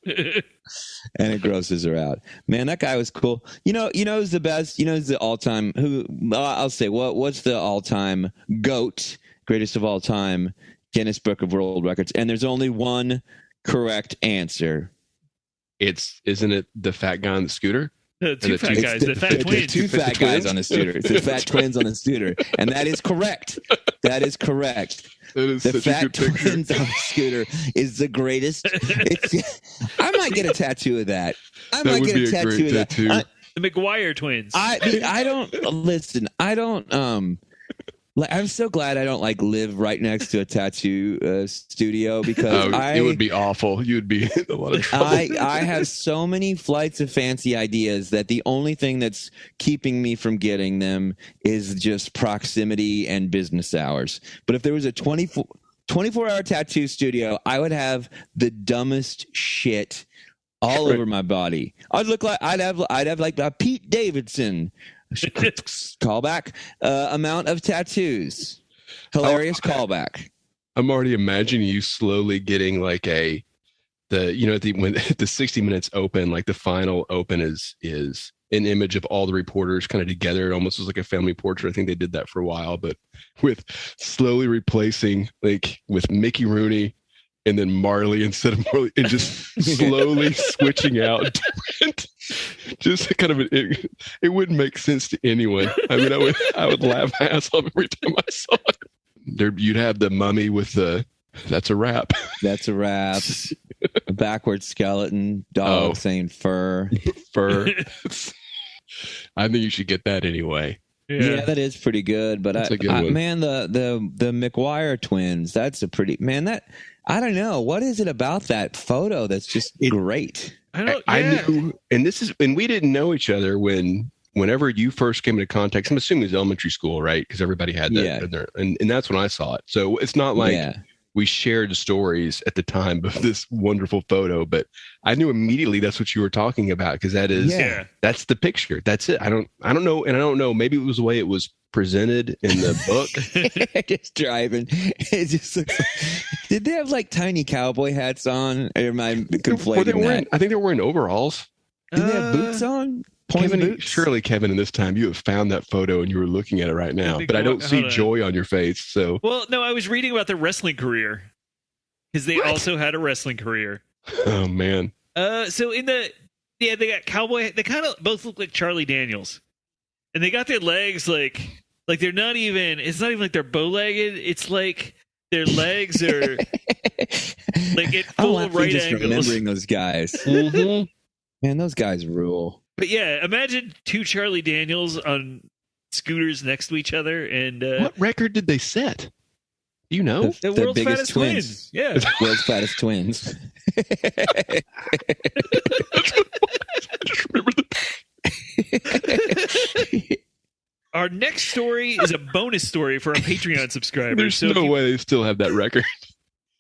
[SPEAKER 3] And it grosses her out. Man, that guy was cool. You know who's the best? You know who's the all-time? I'll say, what's the all-time GOAT, greatest of all time, Guinness Book of World Records? And there's only one correct answer.
[SPEAKER 4] Isn't it the fat guy on the scooter?
[SPEAKER 1] The two fat guys, the fat twins.
[SPEAKER 3] The two fat guys on the scooter. It's the fat twins on the scooter. And that is correct. That is correct. The fat twins on the scooter is the greatest. I might get a tattoo of that. I might get a tattoo of that.
[SPEAKER 1] The McGuire twins.
[SPEAKER 3] I don't listen. I don't. I'm so glad I don't live right next to a tattoo studio because
[SPEAKER 4] it would be awful. You'd be in a lot of trouble.
[SPEAKER 3] I have so many flights of fancy ideas that the only thing that's keeping me from getting them is just proximity and business hours. But if there was a 24-hour tattoo studio, I would have the dumbest shit all over my body. I'd have a Pete Davidson callback amount of tattoos. Hilarious callback.
[SPEAKER 4] I'm already imagining you slowly getting when the 60 Minutes open, the final open is an image of all the reporters kind of together. It almost was like a family portrait. I think they did that for a while, but with slowly replacing with Mickey Rooney and then Marley instead of Marley, and just slowly switching out different. Just kind of it wouldn't make sense to anyone. I mean, I would laugh my ass off every time I saw it. You'd have the mummy with that's a wrap.
[SPEAKER 3] That's a wrap. A backward skeleton dog saying fur.
[SPEAKER 4] Fur. I think you should get that anyway.
[SPEAKER 3] Yeah, that is pretty good. But
[SPEAKER 4] that's a good one.
[SPEAKER 3] Man, the McGuire twins. That's a pretty man. I don't know. What is it about that photo that's just great?
[SPEAKER 4] I knew, and we didn't know each other whenever you first came into contact. I'm assuming it was elementary school, right? Because everybody had that in there, and that's when I saw it. So it's not like we shared stories at the time of this wonderful photo, but I knew immediately that's what you were talking about, because that's the picture. That's it. I don't know, and I don't know. Maybe it was the way it was presented in the book.
[SPEAKER 3] Just driving. It just looks like, did they have like tiny cowboy hats on? Or am I conflating that?
[SPEAKER 4] I think they were wearing overalls.
[SPEAKER 3] Did they have boots on?
[SPEAKER 4] Surely, Kevin, in this time you have found that photo and you were looking at it right now, but I don't see joy on your face. So,
[SPEAKER 1] well, no, I was reading about their wrestling career because they also had a wrestling career.
[SPEAKER 4] Oh man.
[SPEAKER 1] So they got cowboy. They kind of both look like Charlie Daniels, and they got their legs like they're not even. It's not even like they're bow-legged. It's like their legs are like at full right angles.
[SPEAKER 3] Remembering those guys. Man, those guys rule.
[SPEAKER 1] But yeah, imagine two Charlie Daniels on scooters next to each other. And
[SPEAKER 4] what record did they set? You know,
[SPEAKER 1] the world's fattest twins. Yeah,
[SPEAKER 3] world's fattest twins.
[SPEAKER 4] I just remember
[SPEAKER 1] Our next story is a bonus story for our Patreon subscribers.
[SPEAKER 4] There's no way they still have that record.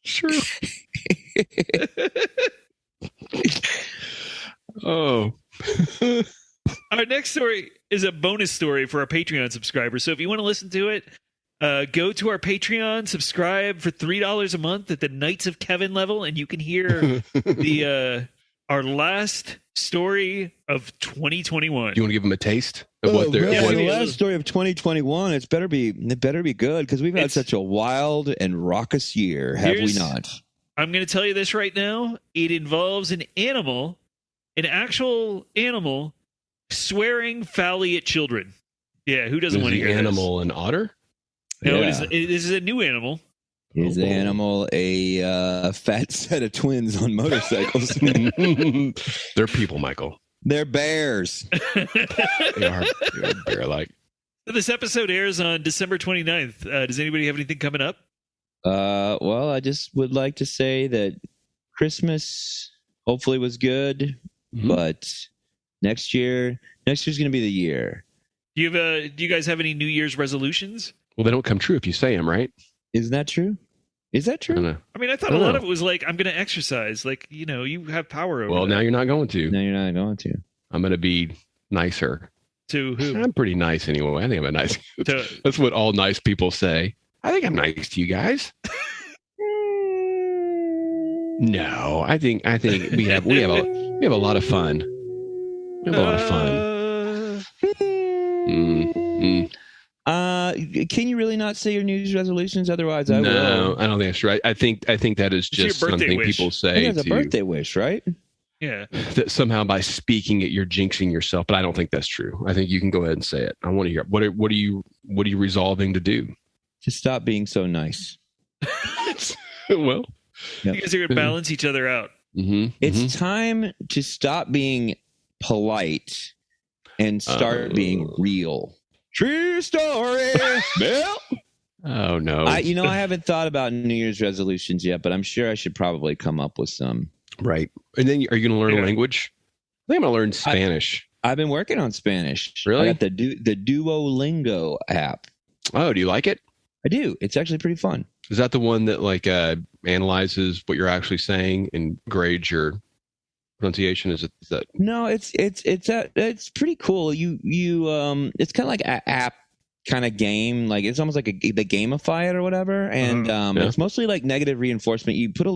[SPEAKER 4] Sure. Oh.
[SPEAKER 1] Our next story is a bonus story for our Patreon subscribers. So if you want to listen to it, go to our Patreon, subscribe for $3 a month at the Knights of Kevin level, and you can hear our last story of 2021.
[SPEAKER 4] You want to give them a taste of what they're?
[SPEAKER 3] The last story of 2021. It better be good, because we've had such a wild and raucous year, have we not?
[SPEAKER 1] I'm going to tell you this right now. It involves an actual animal swearing foully at children. Yeah, who doesn't want to hear this?
[SPEAKER 4] Animal an otter?
[SPEAKER 1] No, it is a new animal.
[SPEAKER 3] Is the animal a fat set of twins on motorcycles?
[SPEAKER 4] They're people, Michael.
[SPEAKER 3] They're bears.
[SPEAKER 4] They are bear-like.
[SPEAKER 1] So this episode airs on December 29th. Does anybody have anything coming up?
[SPEAKER 3] Well, I just would like to say that Christmas hopefully was good, but next year's going to be the year.
[SPEAKER 1] Do you guys have any New Year's resolutions?
[SPEAKER 4] Well, they don't come true if you say them, right?
[SPEAKER 3] Isn't that true? Is that true?
[SPEAKER 1] I mean, I thought a lot of it was like, I'm going to exercise. Like, you have power over
[SPEAKER 4] now you're not going to.
[SPEAKER 3] No, you're not going to.
[SPEAKER 4] I'm going to be nicer.
[SPEAKER 1] To who?
[SPEAKER 4] I'm pretty nice anyway. I think I'm a nice. That's what all nice people say. I think I'm nice to you guys. No, I think we have a lot of fun. We have a lot of fun.
[SPEAKER 3] Can you really not say your New Year's resolutions? Otherwise, I will.
[SPEAKER 4] No, I don't think that's right. I think that is just something
[SPEAKER 1] wish.
[SPEAKER 4] people say.
[SPEAKER 3] It's a birthday wish, right?
[SPEAKER 1] Yeah.
[SPEAKER 4] That somehow by speaking it, you're jinxing yourself. But I don't think that's true. I think you can go ahead and say it. I want to hear. What are you resolving to do?
[SPEAKER 3] To stop being so nice.
[SPEAKER 4] Well,
[SPEAKER 1] you guys are going to balance each other out.
[SPEAKER 3] It's time to stop being polite and start being real. True story, Bill.
[SPEAKER 4] Oh no!
[SPEAKER 3] I haven't thought about New Year's resolutions yet, but I'm sure I should probably come up with some.
[SPEAKER 4] Right, and then are you going to learn a language? I think I'm going to learn Spanish.
[SPEAKER 3] I've been working on Spanish.
[SPEAKER 4] Really?
[SPEAKER 3] I got the Duolingo app.
[SPEAKER 4] Oh, do you like it?
[SPEAKER 3] I do. It's actually pretty fun.
[SPEAKER 4] Is that the one that like analyzes what you're actually saying and grades your pronunciation? Is that?
[SPEAKER 3] No, it's pretty cool. You it's kind of like an app kind of game. Like it's almost like they gamify it or whatever. And it's mostly like negative reinforcement. You put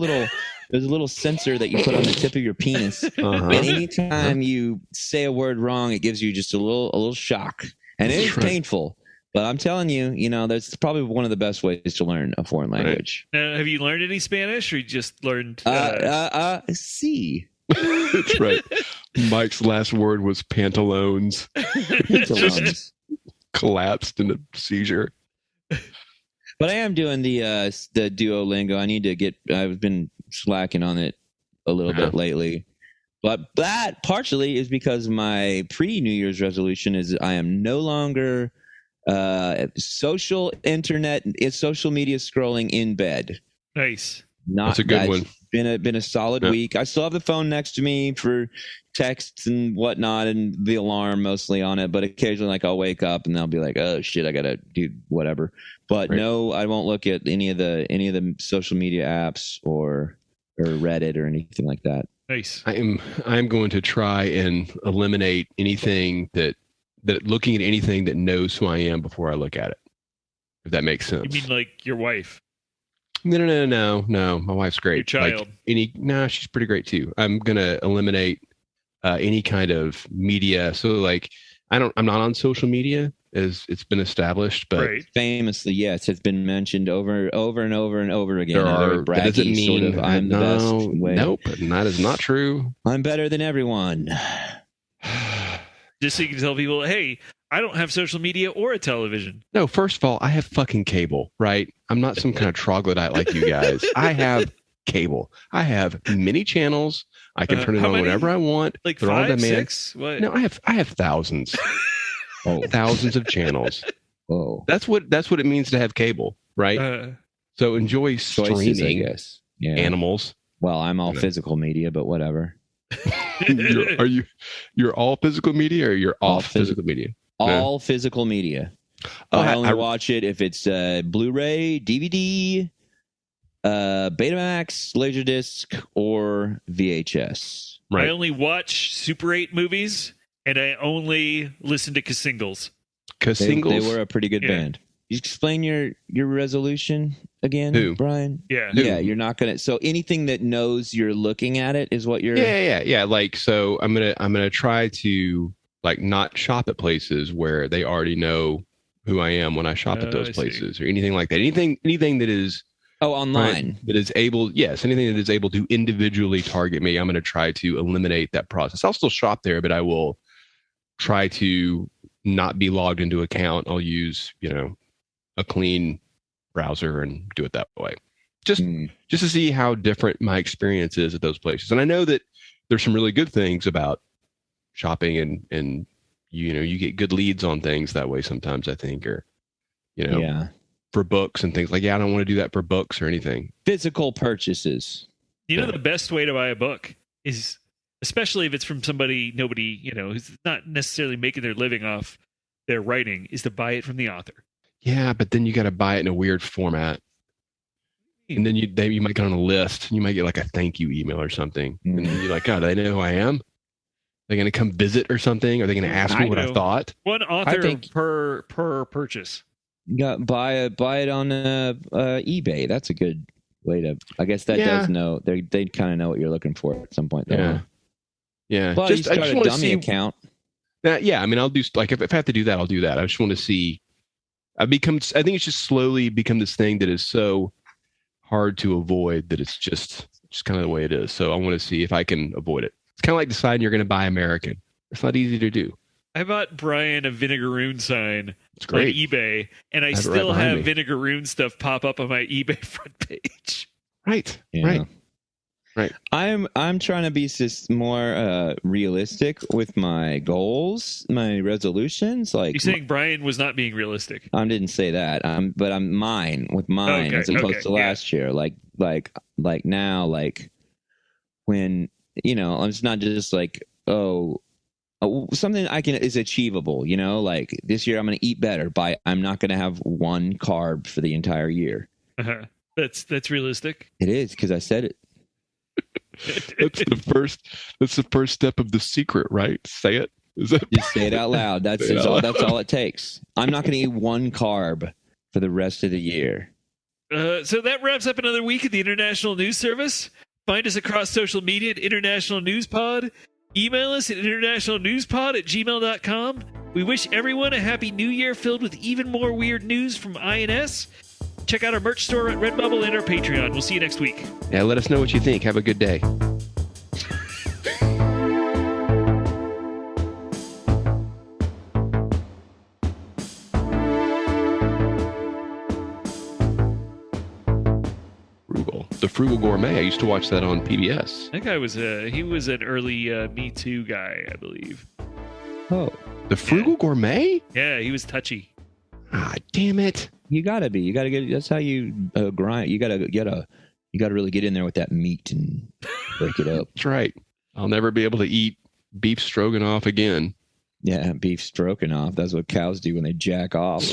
[SPEAKER 3] there's a little sensor that you put on the tip of your penis, and anytime you say a word wrong, it gives you just a little shock, and it is painful. But I'm telling you, that's probably one of the best ways to learn a foreign language.
[SPEAKER 1] Now, have you learned any Spanish, or you just learned?
[SPEAKER 3] See.
[SPEAKER 4] That's right. Mike's last word was pantalones. Just collapsed in a seizure.
[SPEAKER 3] But I am doing the Duolingo. I need to get. I've been slacking on it a little bit lately. But that partially is because my pre-New Year's resolution is I am no longer social media scrolling in bed.
[SPEAKER 1] Nice.
[SPEAKER 3] Not
[SPEAKER 4] That's a good one.
[SPEAKER 3] Been a solid week. I still have the phone next to me for texts and whatnot, and the alarm mostly on it. But occasionally, like I'll wake up and I'll be like, "Oh shit, I gotta do whatever." But no, I won't look at any of the social media apps or Reddit or anything like that.
[SPEAKER 1] Nice.
[SPEAKER 4] I'm going to try and eliminate anything that looking at anything that knows who I am before I look at it. If that makes sense.
[SPEAKER 1] You mean like your wife?
[SPEAKER 4] No. My wife's great.
[SPEAKER 1] Your child?
[SPEAKER 4] Like she's pretty great too. I'm gonna eliminate any kind of media. So like, I'm not on social media as it's been established, but
[SPEAKER 3] famously, yes, it's been mentioned over and over and over again.
[SPEAKER 4] That doesn't mean
[SPEAKER 3] sort of, I'm the best way.
[SPEAKER 4] Nope, that is not true.
[SPEAKER 3] I'm better than everyone.
[SPEAKER 1] Just so you can tell people, hey, I don't have social media or a television.
[SPEAKER 4] No, first of all, I have fucking cable, right? I'm not some kind of troglodyte like you guys. I have cable. I have many channels. I can turn it on whenever I want.
[SPEAKER 1] Like
[SPEAKER 4] They're
[SPEAKER 1] 5,
[SPEAKER 4] on demand.
[SPEAKER 1] 6? What?
[SPEAKER 4] No, I have thousands. Thousands of channels.
[SPEAKER 3] Whoa.
[SPEAKER 4] That's what it means to have cable, right? So enjoy streaming,
[SPEAKER 3] I guess. Yeah.
[SPEAKER 4] Animals.
[SPEAKER 3] Well, I'm all physical media, but whatever.
[SPEAKER 4] You're all physical media, or you're off physical media?
[SPEAKER 3] All physical media. I only watch it if it's Blu-ray, DVD, Betamax, Laserdisc, or VHS.
[SPEAKER 1] Right. I only watch Super 8 movies, and I only listen to Casingles.
[SPEAKER 3] They were a pretty good band. You explain your resolution again, Brian?
[SPEAKER 1] Yeah.
[SPEAKER 3] Yeah, you're not gonna. So anything that knows you're looking at it is what you're.
[SPEAKER 4] Yeah. Like, so I'm gonna try to like not shop at places where they already know who I am when I shop at those places or anything like that. Anything that is
[SPEAKER 3] online
[SPEAKER 4] that is able. Yes, anything that is able to individually target me. I'm gonna try to eliminate that process. I'll still shop there, but I will try to not be logged into an account. I'll use a clean browser and do it that way. Just to see how different my experience is at those places. And I know that there's some really good things about shopping and you get good leads on things that way sometimes, I think, or for books and things like, I don't want to do that for books or anything.
[SPEAKER 3] Physical purchases.
[SPEAKER 1] The best way to buy a book is, especially if it's from somebody nobody, who's not necessarily making their living off their writing, is to buy it from the author.
[SPEAKER 4] Yeah, but then you got to buy it in a weird format. And then you might get on a list. And you might get like a thank you email or something. And then you're like, God, do they know who I am? They're going to come visit or something? Are they going to ask me what I thought?
[SPEAKER 1] One author per purchase.
[SPEAKER 3] Buy it on eBay. That's a good way to. I guess that does know. They kind of know what you're looking for at some point. Though.
[SPEAKER 4] Yeah.
[SPEAKER 3] But just, you start a dummy account.
[SPEAKER 4] I mean, I'll do like if I have to do that, I'll do that. I just want to see. I think it's just slowly become this thing that is so hard to avoid that it's just kind of the way it is. So I want to see if I can avoid it. It's kind of like deciding you're going to buy American. It's not easy to do.
[SPEAKER 1] I bought Brian a Vinegaroon sign
[SPEAKER 4] on
[SPEAKER 1] eBay, and I still have Vinegaroon stuff pop up on my eBay front page.
[SPEAKER 4] Right.
[SPEAKER 3] Yeah.
[SPEAKER 4] Right. Right.
[SPEAKER 3] I'm trying to be more realistic with my goals, my resolutions. Like,
[SPEAKER 1] you're saying Brian was not being realistic.
[SPEAKER 3] I didn't say that. But I'm mine as opposed to last year. Like now, like when it's not just like something is achievable. Like this year I'm going to eat better. I'm not going to have one carb for the entire year.
[SPEAKER 1] That's realistic.
[SPEAKER 3] It is, because I said it.
[SPEAKER 4] That's the first step of The Secret, right? Say it.
[SPEAKER 3] Just say it out loud. That's all it takes. I'm not going to eat one carb for the rest of the year.
[SPEAKER 1] So that wraps up another week of the International News Service. Find us across social media at International News Pod. Email us at internationalnewspod@gmail.com. We wish everyone a happy new year filled with even more weird news from INS. Check out our merch store at Redbubble and our Patreon. We'll see you next week.
[SPEAKER 4] Yeah, let us know what you think. Have a good day. The Frugal Gourmet. I used to watch that on PBS.
[SPEAKER 1] That guy was an early Me Too guy, I believe.
[SPEAKER 3] Oh,
[SPEAKER 4] The Frugal Gourmet?
[SPEAKER 1] Yeah, he was touchy.
[SPEAKER 4] Ah, damn it.
[SPEAKER 3] You gotta be. You gotta get. That's how you grind. You gotta You got to really get in there with that meat and break it up.
[SPEAKER 4] That's right. I'll never be able to eat beef stroganoff again.
[SPEAKER 3] Yeah, beef stroganoff. That's what cows do when they jack off.